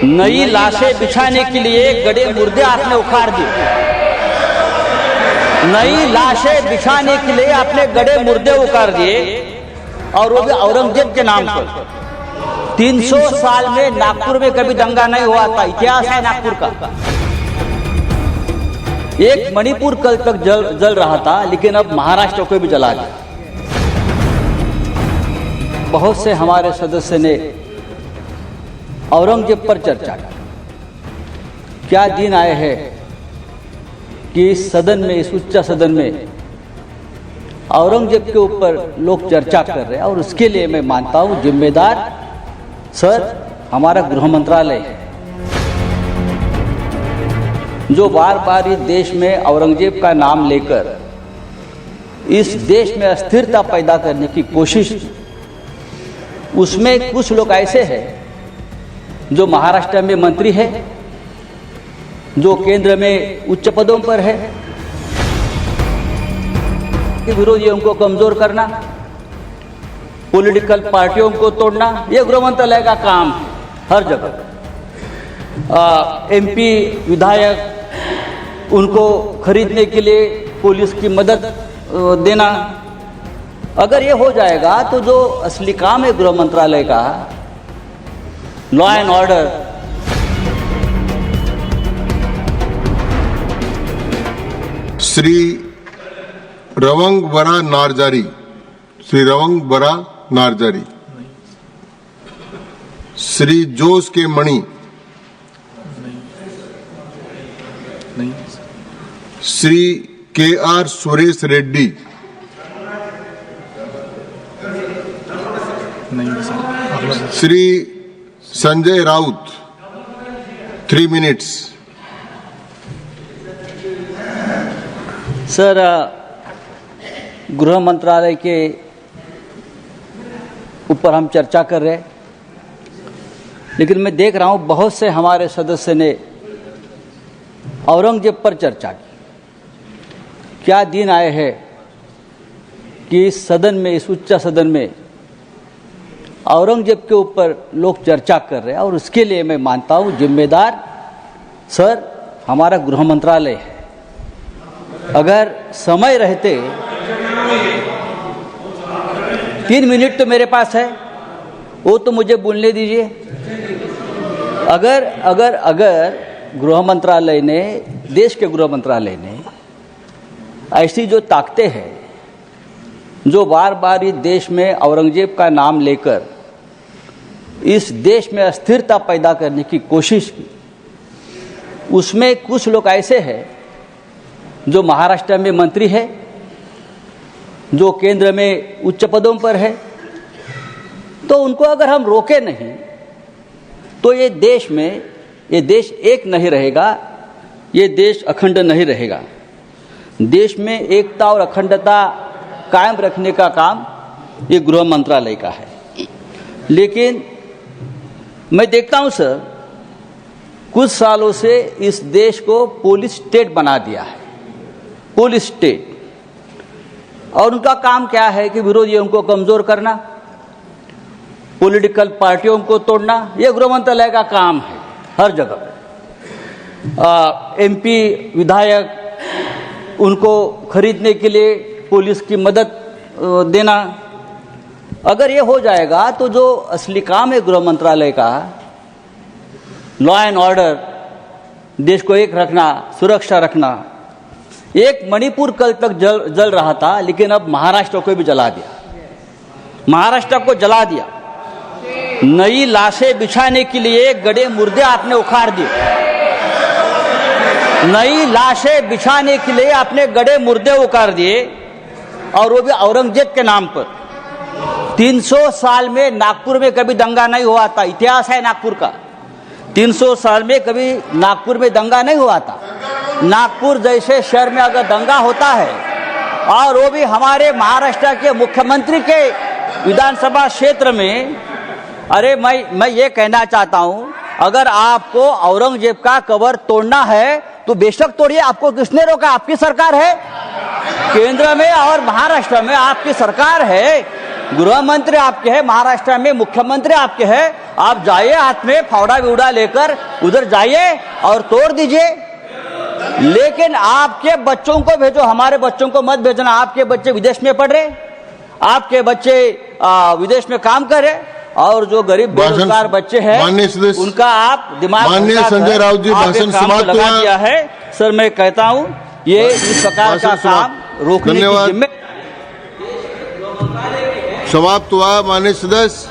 नई लाशें बिछाने के लिए गड़े मुर्दे आपने उखाड़ दिए। नई लाशें बिछाने के लिए आपने गड़े मुर्दे उखाड़ दिए, और वो भी औरंगजेब के नाम पर। 300 साल में नागपुर में कभी दंगा नहीं हुआ था, इतिहास है नागपुर का। एक मणिपुर कल तक जल रहा था, लेकिन अब महाराष्ट्र को भी जला दिया। बहुत से हमारे सदस्य ने औरंगजेब पर चर्चा की। क्या दिन आए हैं कि इस सदन में, इस उच्च सदन में औरंगजेब के ऊपर लोग चर्चा कर रहे हैं, और उसके लिए मैं मानता हूं जिम्मेदार सर हमारा गृह मंत्रालय है, जो बार बार इस देश में औरंगजेब का नाम लेकर इस देश में अस्थिरता पैदा करने की कोशिश। उसमें कुछ लोग ऐसे हैं जो महाराष्ट्र में मंत्री है, जो केंद्र में उच्च पदों पर है, कि विरोधियों को कमजोर करना, पॉलिटिकल पार्टियों को तोड़ना, ये गृह मंत्रालय का काम है हर जगह। एमपी विधायक, उनको खरीदने के लिए पुलिस की मदद देना। अगर ये हो जाएगा तो जो असली काम है गृह मंत्रालय का, law and order, Shri Rwngwra Narzary, Shri Rwngwra Narzary, Shri Jose K Mani, Shri K R Suresh Reddy, Shri Sanjay Raut, 3 minutes. Sir, गृह मंत्रालय के ऊपर हम चर्चा कर रहे हैं, लेकिन मैं देख रहा हूं बहुत से हमारे सदस्य ने औरंगजेब पर चर्चा की। क्या दिन आए हैं कि इस सदन में, इस उच्च सदन में औरंगजेब के ऊपर लोग चर्चा कर रहे हैं, और उसके लिए मैं मानता हूं जिम्मेदार सर हमारा गृह मंत्रालय है। अगर समय रहते 3 मिनट तो मेरे पास है, वो तो मुझे बोलने दीजिए। अगर गृह मंत्रालय ने, देश के गृह मंत्रालय ने ऐसी जो ताकतें हैं, जो बार बार इस देश में औरंगजेब का नाम लेकर इस देश में अस्थिरता पैदा करने की कोशिश की, उसमें कुछ लोग ऐसे हैं जो महाराष्ट्र में मंत्री है, जो केंद्र में उच्च पदों पर है, तो उनको अगर हम रोके नहीं तो ये देश एक नहीं रहेगा, ये देश अखंड नहीं रहेगा। देश में एकता और अखंडता कायम रखने का काम ये गृह मंत्रालय का है। लेकिन मैं देखता हूं सर, कुछ सालों से इस देश को पुलिस स्टेट बना दिया है, पुलिस स्टेट। और उनका काम क्या है कि विरोधियों को कमजोर करना, पॉलिटिकल पार्टियों को तोड़ना, ये गृह मंत्रालय का काम है हर जगह। एमपी विधायक, उनको खरीदने के लिए पुलिस की मदद देना। अगर ये हो जाएगा तो जो असली काम है गृह मंत्रालय का, लॉ एंड ऑर्डर, देश को एक रखना, सुरक्षा रखना। एक मणिपुर कल तक जल रहा था, लेकिन अब महाराष्ट्र को भी जला दिया। महाराष्ट्र को जला दिया। नई लाशें बिछाने के लिए गड़े मुर्दे आपने उखाड़ दिए। नई लाशें बिछाने के लिए आपने गड़े मुर्दे उखाड़ दिए, और वो भी औरंगजेब के नाम पर। 300 साल में नागपुर में कभी दंगा नहीं हुआ था, इतिहास है नागपुर का। 300 साल में कभी नागपुर में दंगा नहीं हुआ था। नागपुर जैसे शहर में अगर दंगा होता है, और वो भी हमारे महाराष्ट्र के मुख्यमंत्री के विधानसभा क्षेत्र में, अरे मैं ये कहना चाहता हूं, अगर आपको औरंगजेब का कबर तोड़ना है तो बेशक तोड़िए। आपको किसने रोका? आपकी सरकार है, केंद्र में और महाराष्ट्र में आपकी सरकार है। गृह मंत्री आपके हैं, महाराष्ट्र में मुख्यमंत्री आपके हैं, आप जाइए हाथ में फावड़ा विवड़ा लेकर उधर जाइए और तोड़ दीजिए। लेकिन आपके बच्चों को भेजो, हमारे बच्चों को मत भेजना। आपके बच्चे विदेश में पढ़ रहे, आपके बच्चे विदेश में काम कर रहे, और जो गरीब बेरोजगार बच्चे हैं उनका आप दिमाग माननीय संजय राउत जी भाषण समाप्त लगा हुआ। दिया है। सर मैं कहता हूं ये इस प्रकार का काम रोकने की जिम्मेदारी समाप्त हुआ। माननीय सदस्य